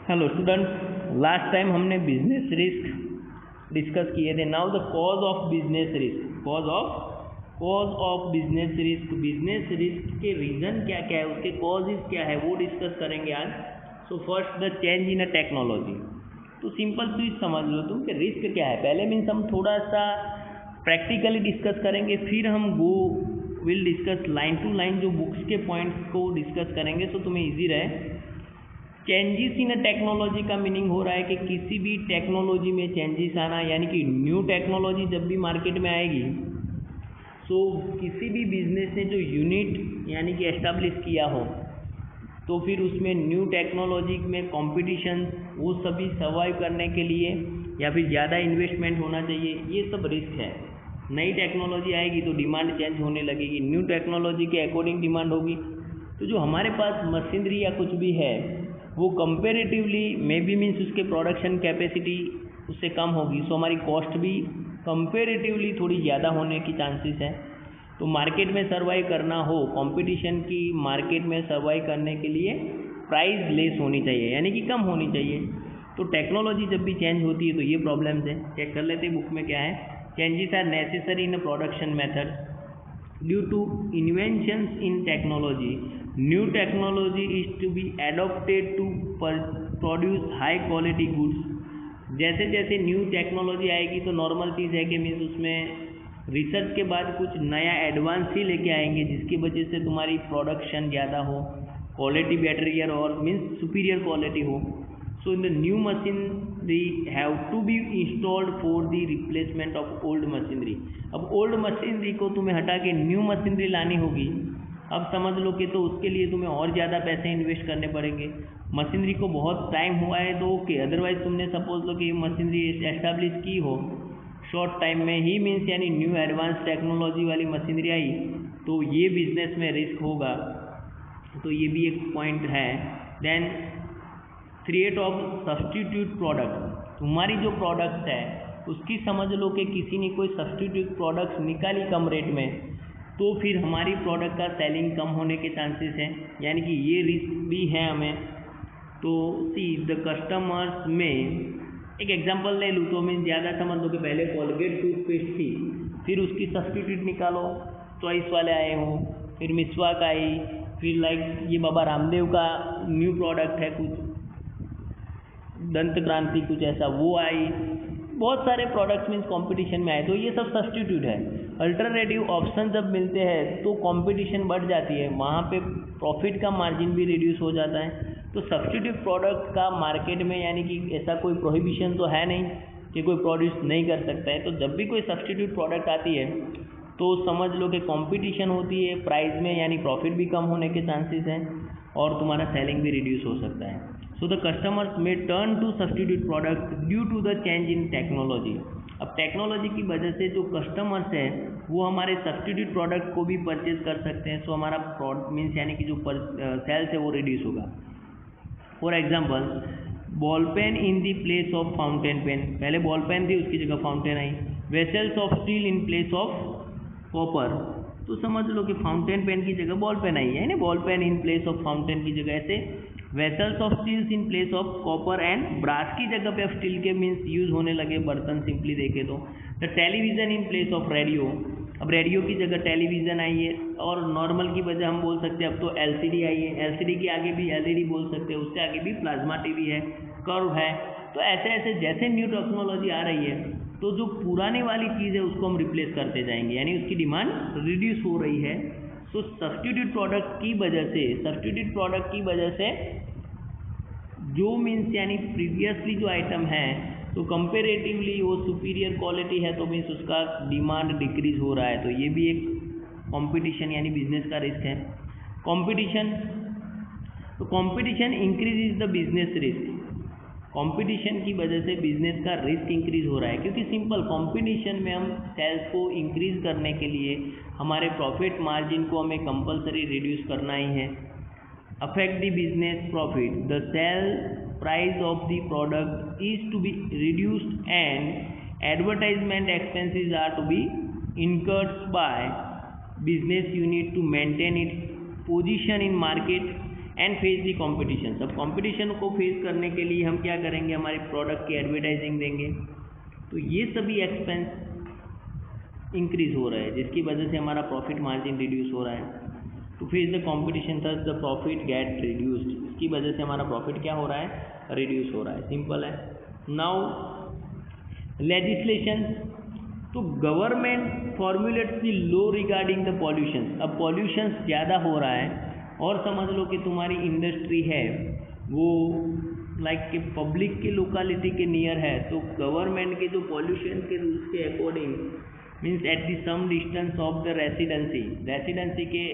Hello student, last time हमने business risk discuss किए थे। Now the cause of business risk. Cause of business risk के reason क्या क्या है, उसके कॉजेज क्या है, वो डिस्कस करेंगे आज। So first, the change in a technology. तो सिंपल चीज समझ लो तुम कि रिस्क क्या है। पहले मीन्स हम थोड़ा सा प्रैक्टिकली डिस्कस करेंगे, फिर हम will discuss line to line जो बुक्स के पॉइंट्स को डिस्कस करेंगे, सो तुम्हें ईजी रहे। चेंजेस इन टेक्नोलॉजी का मीनिंग हो रहा है कि किसी भी टेक्नोलॉजी में चेंजेस आना, यानी कि न्यू टेक्नोलॉजी जब भी मार्केट में आएगी, सो किसी भी बिजनेस ने जो यूनिट यानी कि एस्टैब्लिश किया हो, तो फिर उसमें न्यू टेक्नोलॉजी में कंपटीशन, वो सभी सर्वाइव करने के लिए या फिर ज़्यादा इन्वेस्टमेंट होना चाहिए, ये सब रिस्क है। नई टेक्नोलॉजी आएगी तो डिमांड चेंज होने लगेगी, न्यू टेक्नोलॉजी के अकॉर्डिंग डिमांड होगी। तो जो हमारे पास मशीनरी या कुछ भी है वो कंपेरेटिवली मे बी मीन्स उसके प्रोडक्शन कैपेसिटी उससे कम होगी, सो हमारी कॉस्ट भी कंपेरेटिवली थोड़ी ज़्यादा होने की चांसेस है। तो मार्केट में सर्वाइव करना हो, कंपटीशन की मार्केट में सर्वाइव करने के लिए प्राइस लेस होनी चाहिए, यानी कि कम होनी चाहिए। तो टेक्नोलॉजी जब भी चेंज होती है तो ये प्रॉब्लम्स है। चेक कर लेते हैं बुक में क्या है। Changes are necessary in production method due to inventions in technology. New technology is to be adopted to produce high quality goods. जैसे जैसे न्यू टेक्नोलॉजी आएगी तो नॉर्मल चीज़ है कि मीन्स उसमें रिसर्च के बाद कुछ नया एडवांस ही लेके आएंगे, जिसकी वजह से तुम्हारी प्रोडक्शन ज़्यादा हो, क्वालिटी बेटर ईयर और मीन्स सुपीरियर क्वालिटी हो। So in the new machinery have to be installed for the replacement of old machinery. अब ओल्ड मशीनरी को तुम्हें हटा के न्यू मशीनरी लानी होगी। अब समझ लो कि तो उसके लिए तुम्हें और ज़्यादा पैसे इन्वेस्ट करने पड़ेंगे। मशीनरी को बहुत टाइम हुआ है तो ओके, अदरवाइज तुमने सपोज लो कि मशीनरी एस्टैब्लिश की हो शॉर्ट टाइम में ही, मीन्स यानी न्यू एडवांस टेक्नोलॉजी वाली मशीनरी आई, तो ये बिजनेस में रिस्क होगा। तो ये भी एक पॉइंट है। Then create of substitute product. तुम्हारी जो प्रोडक्ट है उसकी समझ लो कि किसी ने कोई सब्सटीट्यूट प्रोडक्ट निकाली कम रेट में, तो फिर हमारी प्रोडक्ट का सेलिंग कम होने के चांसेस हैं, यानी कि ये रिस्क भी है हमें। तो सी द कस्टमर्स में एक एग्जांपल ले लूँ तो मैं ज़्यादा समझ लो कि पहले कोलगेट टूथपेस्ट थी, फिर उसकी सब्सटीट्यूट निकालो, चॉइस वाले आए हों, फिर मिसवाक आई, फिर लाइक ये बाबा रामदेव का न्यू प्रोडक्ट है कुछ, दंत क्रांति कुछ ऐसा वो आई, बहुत सारे प्रोडक्ट्स मीन्स कंपटीशन में आए, तो ये सब सब्सटीट्यूट है। अल्टरनेटिव ऑप्शन जब मिलते हैं तो कंपटीशन बढ़ जाती है, वहाँ पे प्रॉफिट का मार्जिन भी रिड्यूस हो जाता है। तो सब्सटीट्यूट प्रोडक्ट का मार्केट में यानी कि ऐसा कोई प्रोहिबिशन तो है नहीं कि कोई प्रोड्यूस नहीं कर सकता है। तो जब भी कोई सब्सटीट्यूट प्रोडक्ट आती है तो समझ लो कि कंपटीशन होती है प्राइस में, यानी प्रॉफिट भी कम होने के चांसेस हैं और तुम्हारा सेलिंग भी रिड्यूस हो सकता है। So the customers may turn to substitute product due to the change in technology. अब टेक्नोलॉजी की वजह से जो कस्टमर्स हैं वो हमारे सब्सटीट्यूट प्रोडक्ट को भी परचेज कर सकते हैं, सो हमारा मीन्स यानी कि जो सेल्स है वो रिड्यूस होगा। For example, ball pen in the place of fountain pen. पहले बॉल पेन थी, उसकी जगह फाउंटेन आई। Vessels of steel in place of copper. तो समझ लो कि फाउंटेन पेन की जगह बॉल पेन आई है ना, ball pen in place of fountain की जगह ऐसे vessels of steels in place of copper and brass की जगह पे अब स्टील के मीन्स यूज होने लगे बर्तन, सिंपली देखे तो। The television in place of radio. अब रेडियो की जगह टेलीविजन आई है, और नॉर्मल की वजह हम बोल सकते हैं अब तो एलसीडी आई है, एलसीडी के आगे भी एलईडी बोल सकते हैं, उससे आगे भी प्लाज्मा टीवी है, कर्व है। तो ऐसे ऐसे जैसे न्यू टेक्नोलॉजी आ रही है तो जो पुराने वाली चीज़ है उसको हम रिप्लेस करते जाएंगे, यानी उसकी डिमांड रिड्यूस हो रही है। तो सब्सटीट्यूट प्रोडक्ट की वजह से जो मीन्स यानी प्रीवियसली जो आइटम है तो कंपेरेटिवली वो सुपीरियर क्वालिटी है, तो मीन्स उसका डिमांड डिक्रीज हो रहा है। तो ये भी एक कंपटीशन यानी बिजनेस का रिस्क है। कंपटीशन, तो competition increase the business risk. Competition की वजह से बिजनेस का रिस्क इंक्रीज हो रहा है, क्योंकि सिंपल कंपटीशन में हम सेल्स को इंक्रीज करने के लिए हमारे प्रॉफिट मार्जिन को हमें कंपलसरी रिड्यूस करना ही है। Affect the business profit, the sale price of the product is to be reduced and advertisement expenses are to be incurred by business unit to maintain its position in market and face the competition. अब competition को face करने के लिए हम क्या करेंगे, हमारे product की एडवर्टाइजिंग देंगे। तो ये सभी एक्सपेंस इंक्रीज हो रहा है, जिसकी वजह से हमारा प्रॉफिट मार्जिन रिड्यूस हो रहा है। To face the competition thus the profit get reduced, इसकी वजह से हमारा प्रॉफिट क्या हो रहा है, रिड्यूस हो रहा है। सिंपल है। नाउ लेजिस्लेशन, तो government formulates the law regarding the pollution. अब पॉल्यूशन ज़्यादा हो रहा है और समझ लो कि तुम्हारी इंडस्ट्री है वो लाइक कि पब्लिक के लोकालिटी के नियर है, तो गवर्नमेंट के जो पॉल्यूशन के रूल्स के according means at the some distance of the residency के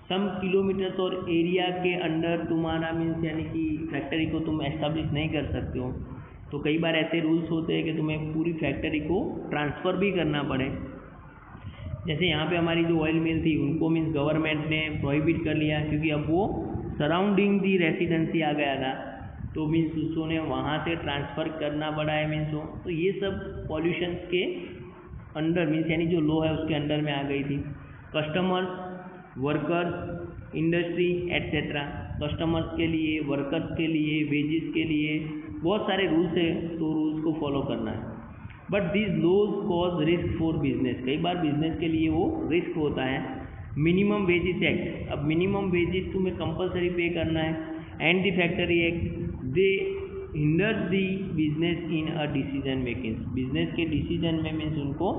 सम किलोमीटर्स और एरिया के अंडर तुम्हारा मीन्स यानी कि फैक्ट्री को तुम एस्टेब्लिश नहीं कर सकते हो। तो कई बार ऐसे रूल्स होते हैं कि तुम्हें पूरी फैक्ट्री को ट्रांसफ़र भी करना पड़े। जैसे यहाँ पे हमारी जो ऑयल मिल थी उनको मीन्स गवर्नमेंट ने प्रोहिबिट कर लिया, क्योंकि अब वो सराउंडिंग दी रेसिडेंसी आ गया था, तो मीन्स उसको ने वहाँ से ट्रांसफ़र करना पड़ा है मीन्स हो। तो ये सब पॉल्यूशन के अंडर मीन्स यानी जो लॉ है उसके अंडर में आ गई थी। Customers, workers, industry etcetera, customers के लिए, वर्कर्स के लिए, वेजेस के लिए बहुत सारे रूल्स है, तो रूल्स को फॉलो करना है। But this laws cause risk for business, कई बार बिजनेस के लिए वो रिस्क होता है। मिनिमम वेजेस एक्ट, अब मिनिमम वेजेस तुम्हें कंपलसरी पे करना है। And the factory act, they hinder the business in a decision making, business के डिसीजन में मीन्स उनको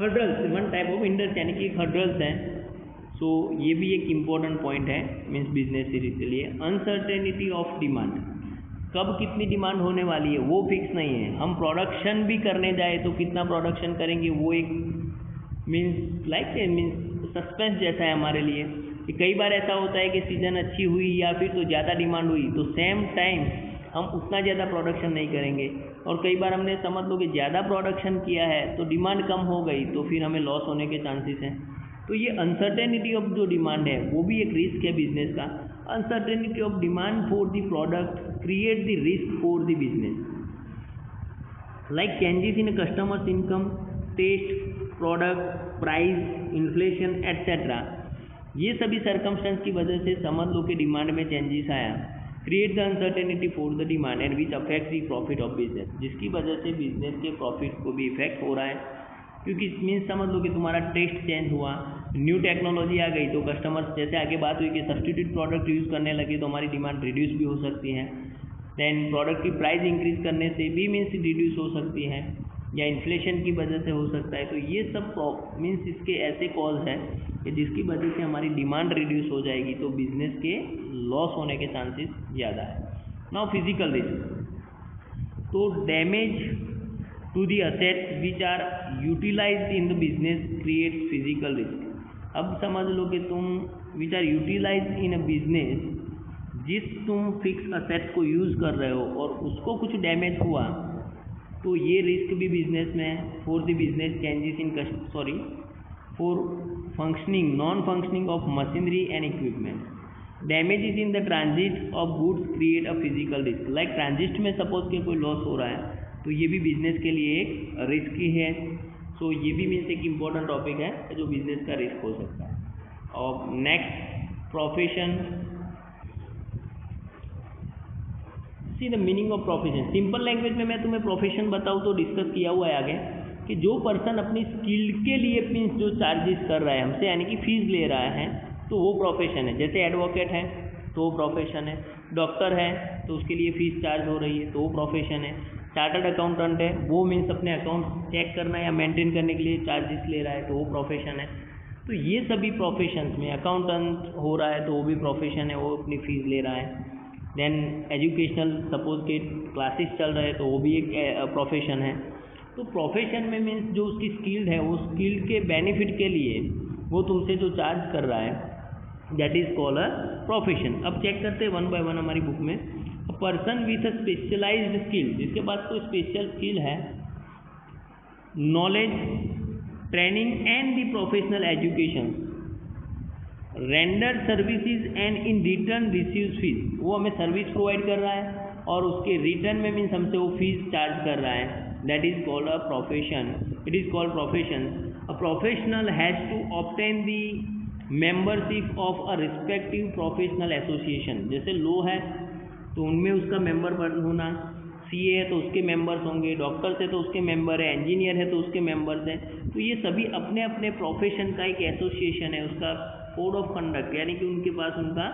hurdles, one type of hinders यानी कि हर्डल्स हैं। सो ये भी एक इम्पॉर्टेंट पॉइंट है मीन्स बिजनेस सीरीज के लिए। अनसर्टेनिटी ऑफ डिमांड, कब कितनी डिमांड होने वाली है वो फिक्स नहीं है। हम प्रोडक्शन भी करने जाए तो कितना प्रोडक्शन करेंगे वो एक मीन्स सस्पेंस जैसा है हमारे लिए, कि कई बार ऐसा होता है कि सीज़न अच्छी हुई या फिर तो ज़्यादा डिमांड हुई तो सेम टाइम हम उतना ज़्यादा प्रोडक्शन नहीं करेंगे, और कई बार हमने समझ लो कि ज़्यादा प्रोडक्शन किया है तो डिमांड कम हो गई तो फिर हमें लॉस होने के चांसेस हैं। तो ये अनसर्टेनिटी ऑफ जो डिमांड है वो भी एक रिस्क है बिजनेस का। Uncertainty of demand for the product create the risk for the business, like changes in customers income, taste, product price, inflation etcetera. ये सभी सर्कमस्टेंस की वजह से समझ लो कि डिमांड में चेंजेस आया। Create the uncertainty for the demand and which affect the profit of business, जिसकी वजह से बिजनेस के प्रॉफिट को भी इफेक्ट हो रहा है। क्योंकि मीन्स समझ लो कि तुम्हारा टेस्ट चेंज हुआ, न्यू टेक्नोलॉजी आ गई, तो कस्टमर्स जैसे आगे बात हुई कि सब्स्टिट्यूट प्रोडक्ट यूज़ करने लगे तो हमारी डिमांड रिड्यूस भी हो सकती है। देन प्रोडक्ट की प्राइस इंक्रीज करने से भी मीन्स रिड्यूस हो सकती है, या इन्फ्लेशन की वजह से हो सकता है। तो ये सब मीन्स इसके ऐसे कॉज हैं कि जिसकी वजह से हमारी डिमांड रिड्यूस हो जाएगी तो बिजनेस के लॉस होने के चांसेस ज़्यादा है। नाउ फिजिकल रिस्क, तो damage to the assets which are utilised in the business creates physical risk. अब समझ लो कि तुम which are utilised in a business, तुम फिक्स असेट्स को यूज़ कर रहे हो और उसको कुछ डैमेज हुआ तो ये रिस्क भी बिजनेस में है। For the business changes in for functioning, non functioning of machinery and equipment, damages in the transit of goods create a physical risk, like transit में सपोज के कोई लॉस हो रहा है तो ये भी बिजनेस के लिए एक रिस्क ही है। सो ये भी मीन्स एक इम्पॉर्टेंट टॉपिक है जो बिजनेस का रिस्क हो सकता है। और next profession, see the meaning of profession. Simple language में मैं तुम्हें प्रोफेशन बताऊँ तो डिस्कस किया हुआ है आगे कि जो पर्सन अपनी स्किल्ड के लिए मीन्स जो चार्जेस कर रहा है हमसे यानी कि फीस ले रहा है तो वो प्रोफेशन है। जैसे एडवोकेट है तो वो प्रोफेशन है, डॉक्टर है तो उसके लिए फ़ीस चार्ज हो रही है तो वो प्रोफेशन है, चार्टर्ड अकाउंटेंट है वो मीन्स अपने अकाउंट चेक करना या मेंटेन करने के लिए चार्जेस ले रहा है तो वो प्रोफेशन है। तो ये सभी प्रोफेशंस में अकाउंटेंट हो रहा है तो वो भी प्रोफेशन है, वो अपनी फ़ीस ले रहा है। देन एजुकेशनल सपोज के क्लासेस चल रहे हैं तो वो भी एक प्रोफेशन है। तो प्रोफेशन में मीन्स जो उसकी स्किल्ड है वो स्किल्ड के बेनिफिट के लिए वो तुमसे जो चार्ज कर रहा है that is called a profession. अब चेक करते हैं वन बाय वन हमारी बुक में। A person with a specialised skill, जिसके पास कोई स्पेशल स्किल है, knowledge, training and the professional education, render services and in return receives fees, वो हमें सर्विस प्रोवाइड कर रहा है और उसके रिटर्न में मीन्स हमसे वो फीस चार्ज कर रहा है, that is called a profession. It is called profession. A professional has to obtain the membership of a respective professional association, जैसे लॉ है तो उनमें उसका मेंबर होना, सीए है तो उसके मेंबर्स होंगे, डॉक्टर्स है तो उसके मेंबर है, इंजीनियर है तो उसके मेंबर्स हैं। तो ये सभी अपने अपने प्रोफेशन का एक एसोसिएशन है, उसका कोड ऑफ कंडक्ट, यानी कि उनके पास उनका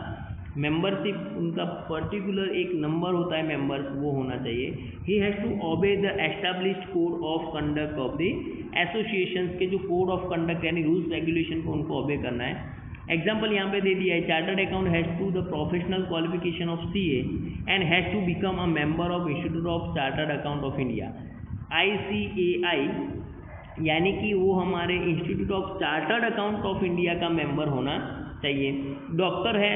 मेंबरशिप, उनका पर्टिकुलर एक नंबर होता है मेंबर्स, वो होना चाहिए। He has to obey the established code of conduct of the associations के जो कोड ऑफ कंडक्ट यानी रूल्स रेगुलेशन को उनको ओबे करना है। एग्जाम्पल यहाँ पे दे दिया है, chartered account has to the professional qualification of CA and has to become a member of institute of chartered account of India, ICAI, यानी कि वो हमारे institute of chartered account of India का मेंबर होना चाहिए। डॉक्टर है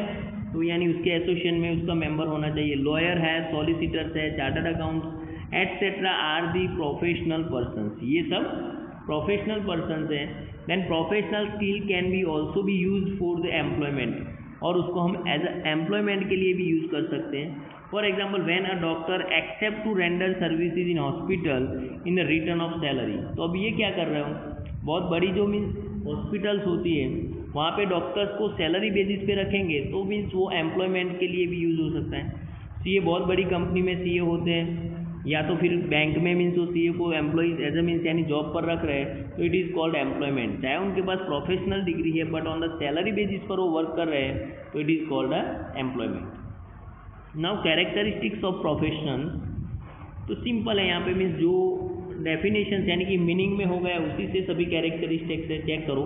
तो यानी उसके एसोसिएशन में उसका मेंबर होना चाहिए। लॉयर है, सॉलिसिटर्स है, chartered accounts etcetera are the professional persons, ये सब प्रोफेशनल पर्सन्स हैं। Then professional skill can be also be use for the employment, और उसको हम एज एम्प्लॉयमेंट के लिए भी यूज़ कर सकते हैं। For example when a doctor accept to render services in hospital in the return of salary. तो अब ये क्या कर रहे हो, बहुत बड़ी जो मीन्स हॉस्पिटल्स होती है वहाँ पे डॉक्टर्स को सैलरी बेसिस पे रखेंगे तो मीन्स वो एम्प्लॉयमेंट के लिए भी यूज़ हो सकता है। सीए बहुत बड़ी कंपनी में सीए होते हैं, या तो फिर बैंक में मीन्स वो सीए को एम्प्लॉइज एज ए मीन्स यानी जॉब पर रख रहे हैं तो इट इज़ कॉल्ड एम्प्लॉयमेंट। चाहे उनके पास प्रोफेशनल डिग्री है but on the salary basis पर वो वर्क कर रहे हैं तो it is called employment. Now characteristics of profession, तो सिंपल है यहाँ पे मीन्स जो डेफिनेशन यानी कि मीनिंग में हो गया उसी से सभी कैरेक्टरिस्टिक्स से चेक करो।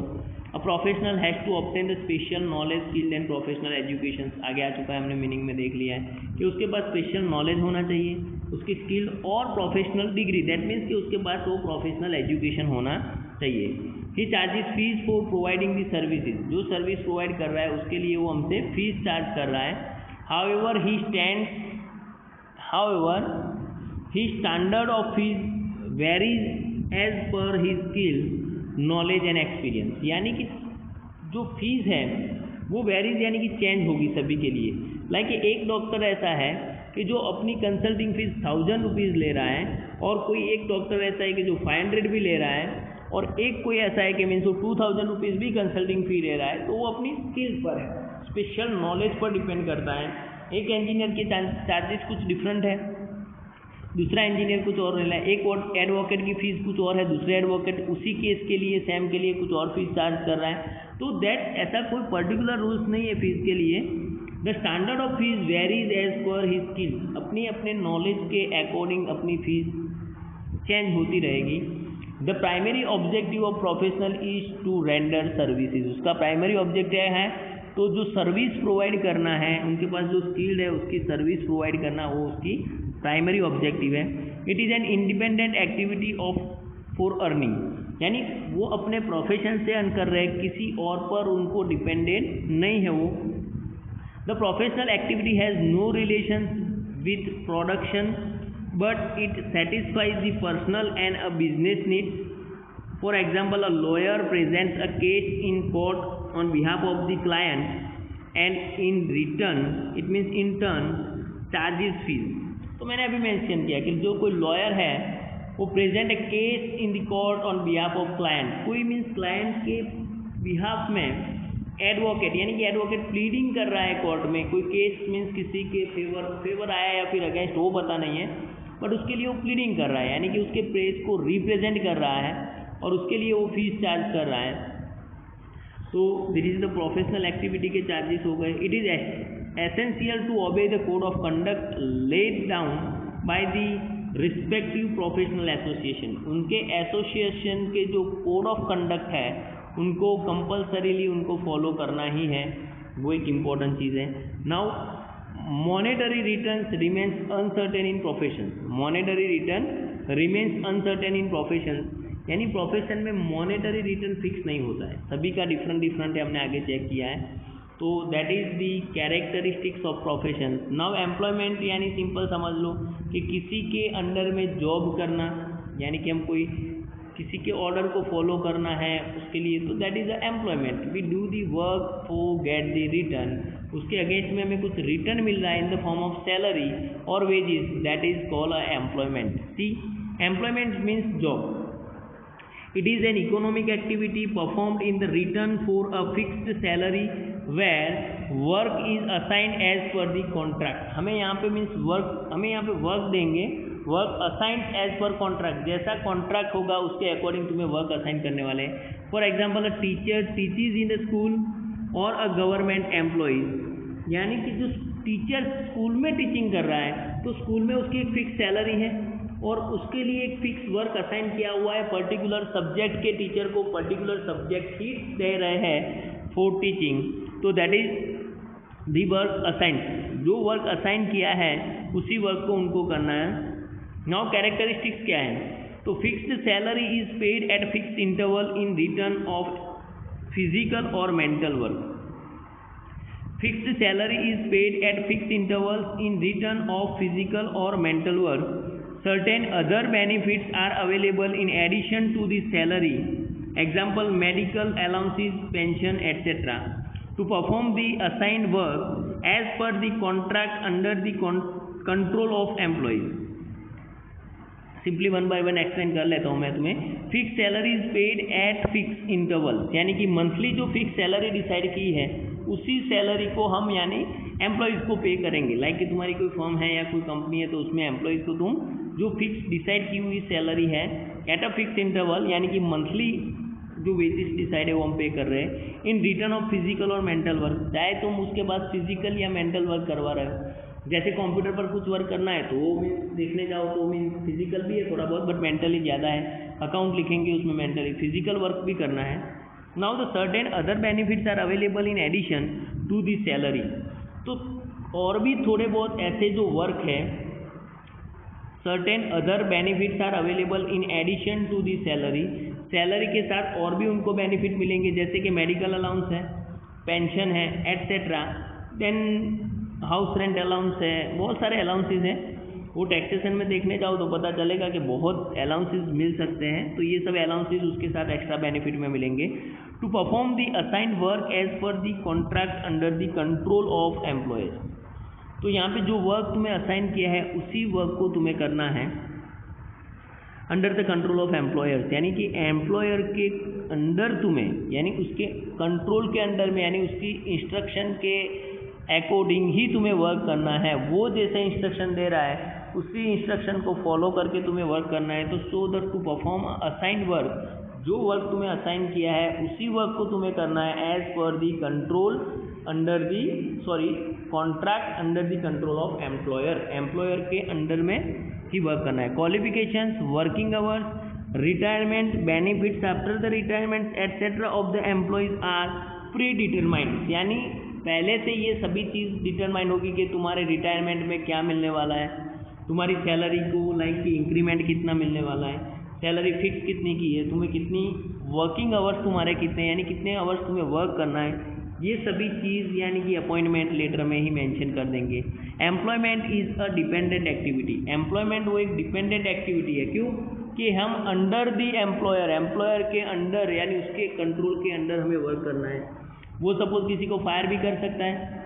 A professional has to obtain the special knowledge skill and professional education, आगे आ चुका है, हमने मीनिंग में देख लिया है कि उसके पास स्पेशल नॉलेज होना चाहिए, उसकी स्किल और प्रोफेशनल डिग्री, दैट मीन्स कि उसके पास वो प्रोफेशनल एजुकेशन होना चाहिए। He charges fees for providing the services, जो सर्विस प्रोवाइड कर रहा है उसके लिए वो हमसे फीस चार्ज कर रहा है। However he standard of fees varies as per his skill knowledge and experience, यानी कि जो फीस है वो वेरीज यानी कि चेंज होगी सभी के लिए। लाइक एक डॉक्टर ऐसा है कि जो अपनी कंसल्टिंग फीस 1000 रुपीज़ ले रहा है, और कोई एक डॉक्टर ऐसा है कि जो 500 भी ले रहा है, और एक कोई ऐसा है कि मीन्स वो 2000 रुपीज़ भी कंसल्टिंग फ़ी ले रहा है। तो वो अपनी स्किल्स पर है, स्पेशल नॉलेज पर डिपेंड करता है। एक इंजीनियर के चार्जेस कुछ डिफरेंट है, दूसरा इंजीनियर कुछ और ले रहा है, एक एडवोकेट की फ़ीस कुछ और है, दूसरे एडवोकेट उसी केस के लिए सेम के लिए कुछ और फीस चार्ज कर रहा है। तो दैट ऐसा कोई पर्टिकुलर रूल्स नहीं है फीस के लिए। The standard of fees varies as per his skill, अपनी अपने नॉलेज के अकॉर्डिंग अपनी फीस चेंज होती रहेगी। The primary objective of professional is to render services, उसका प्राइमरी ऑब्जेक्टिव है तो जो सर्विस प्रोवाइड करना है, उनके पास जो स्किल्ड है उसकी सर्विस प्रोवाइड करना, वो उसकी प्राइमरी ऑब्जेक्टिव है। It is an independent activity of for earning, यानी वो अपने प्रोफेशन से अर्न कर रहे हैं, किसी और पर उनको डिपेंडेंट नहीं है वो। The professional activity has no relation with production but it satisfies the personal and a business needs. For example, a lawyer presents a case in court on behalf of the client and in return it means in turn charges fees. तो मैंने अभी mention किया कि जो कोई lawyer है वो present A case in the court on behalf of client, कोई मीन्स क्लाइंट के बिहाफ में एडवोकेट, यानी कि एडवोकेट प्लीडिंग कर रहा है कोर्ट में, कोई केस मीन्स किसी के फेवर आया या फिर अगेंस्ट, वो पता नहीं है, बट उसके लिए वो प्लीडिंग कर रहा है, यानी कि उसके प्रेस को रिप्रेजेंट कर रहा है और उसके लिए वो फीस चार्ज कर रहा है। तो this is the professional activity के चार्जेस हो गए। It is essential to obey the code of conduct laid down by the respective professional association, उनके एसोसिएशन के जो कोड ऑफ कंडक्ट है उनको कंपल्सरीली उनको फॉलो करना ही है, वो एक इम्पॉर्टेंट चीज़ है। Now monetary returns remains uncertain इन profession, monetary return remains uncertain इन प्रोफेशन, यानी प्रोफेशन में मॉनेटरी रिटर्न फिक्स नहीं होता है, सभी का डिफरेंट है, हमने आगे चेक किया है। तो that is the characteristics of profession. Now employment यानी सिंपल समझ लो कि किसी के अंडर में जॉब करना, यानी कि हम कोई किसी के ऑर्डर को फॉलो करना है उसके लिए, तो that is a employment. We do the work for get the return, उसके अगेंस्ट में हमें कुछ रिटर्न मिल रहा है in the form of salary और wages, that is called a employment. See employment means job. It is an economic activity performed in the return for a fixed salary where work is assigned as per the contract. हमें यहाँ पे means work, हमें यहाँ पे work देंगे, work assigned as per contract, जैसा contract होगा उसके अकॉर्डिंग तुम्हें वर्क असाइन करने वाले हैं। For example a teacher teaches in the school और अ गवर्नमेंट एम्प्लॉइज, यानी कि जो टीचर स्कूल में टीचिंग कर रहा है तो स्कूल में उसकी एक फिक्स सैलरी है और उसके लिए एक फिक्स वर्क असाइन किया हुआ है, पर्टिकुलर सब्जेक्ट के टीचर को पर्टिकुलर सब्जेक्ट ही दे रहे हैं फॉर टीचिंग, तो that is the work assign. जो वर्क असाइन किया है उसी वर्क को उनको करना है। नाउ कैरेक्टरिस्टिक्स क्या है, तो fixed salary is paid at fixed interval in return of physical और mental work. Fixed salary is paid at fixed intervals in return of physical और mental work. Certain other benefits are available in addition to the salary. Example, medical allowances, pension, etc. To perform the assigned work as per the contract under the control of employees. Simply one by one explain कर लेता हूँ मैं तुम्हें। Fix salary is paid eight fix interval, यानी कि monthly जो fix salary decide की है उसी सैलरी को हम यानी एम्प्लॉयज़ को पे करेंगे। लाइक कि तुम्हारी कोई फर्म है या कोई कंपनी है तो उसमें एम्प्लॉयज़ को तुम जो फिक्स डिसाइड की हुई सैलरी है एट अ फिक्स इंटरवल, यानी कि मंथली जो वेजेस डिसाइड है वो हम पे कर रहे हैं इन रिटर्न ऑफ फिजिकल और मेंटल वर्क। चाहे तुम उसके बाद फिजिकल या मेंटल वर्क करवा रहे हो, जैसे कंप्यूटर पर कुछ वर्क करना है तो वो मीन्स देखने जाओ तो मीन्स फिजिकल भी है थोड़ा बहुत बट मेंटली ज़्यादा है, अकाउंट लिखेंगे उसमें मेंटली फिजिकल वर्क भी करना है। Now the certain other benefits are available in addition to the salary. तो और भी थोड़े बहुत ऐसे जो वर्क है, certain other benefits are available in addition to the salary, salary के साथ और भी उनको बेनिफिट मिलेंगे, जैसे कि मेडिकल अलाउंस है, पेंशन है, etcetera. Then house rent allowance है, बहुत सारे अलाउंसेज हैं। वो टैक्सेशन में देखने जाओ तो पता चलेगा कि बहुत अलाउंसेज मिल सकते हैं, तो ये सब अलाउंसेज उसके साथ एक्स्ट्रा बेनिफिट में मिलेंगे। To perform the assigned work as per the contract under the control of employees. तो यहाँ पे जो वर्क तुम्हें असाइन किया है उसी वर्क को तुम्हें करना है under the control of employers, यानी कि एम्प्लॉयर के अंडर तुम्हें, यानी उसके कंट्रोल के अंडर में, यानी उसकी इंस्ट्रक्शन के अकॉर्डिंग ही तुम्हें वर्क करना है। वो जैसे इंस्ट्रक्शन दे रहा है उसी इंस्ट्रक्शन को फॉलो करके तुम्हें वर्क करना है। तो so that to perform assigned work, जो वर्क तुम्हें असाइन किया है उसी वर्क को तुम्हें करना है as per the control under the contract under the control of employer, employer के अंडर में ही वर्क करना है। Qualifications, working hours, retirement, benefits after the retirement etcetera of the employees are predetermined, यानी पहले से ये सभी चीज़ डिटरमाइन होगी कि तुम्हारे रिटायरमेंट में क्या मिलने वाला है, तुम्हारी सैलरी को लाइक कि इंक्रीमेंट कितना मिलने वाला है, सैलरी फिक्स कितनी की है, तुम्हें कितनी वर्किंग आवर्स तुम्हारे कितने, यानी कितने आवर्स तुम्हें वर्क करना है, ये सभी चीज़ यानी कि अपॉइंटमेंट लेटर में ही मेंशन कर देंगे। Employment is a dependent activity, employment वो एक डिपेंडेंट एक्टिविटी है। क्यों कि हम अंडर दी एम्प्लॉयर, एम्प्लॉयर के अंडर यानी उसके कंट्रोल के अंडर हमें वर्क करना है। वो सपोज किसी को फायर भी कर सकता है,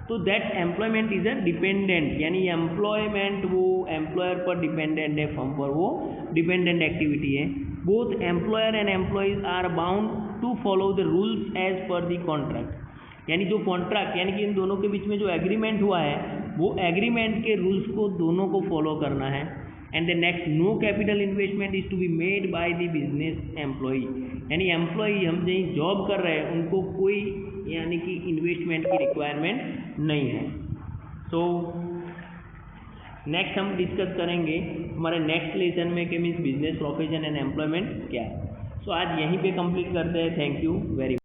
तो that employment is a dependent, यानी एम्प्लॉयमेंट वो एम्प्लॉयर पर डिपेंडेंट है, फर्म पर, वो डिपेंडेंट एक्टिविटी है। Both employer and employees are bound to follow the rules as per the contract, यानी जो कॉन्ट्रैक्ट यानी कि इन दोनों के बीच में जो एग्रीमेंट हुआ है वो एग्रीमेंट के रूल्स को दोनों को फॉलो करना है। And the next, no capital investment is to be made by the business employee, यानी एम्प्लॉई हम जहीं जॉब कर रहे हैं उनको कोई यानी कि इन्वेस्टमेंट की रिक्वायरमेंट नहीं है। सो नेक्स्ट हम डिस्कस करेंगे हमारे नेक्स्ट लेसन में कि means business, profession and employment क्या है। सो आज यहीं पे कंप्लीट करते हैं। Thank you very much.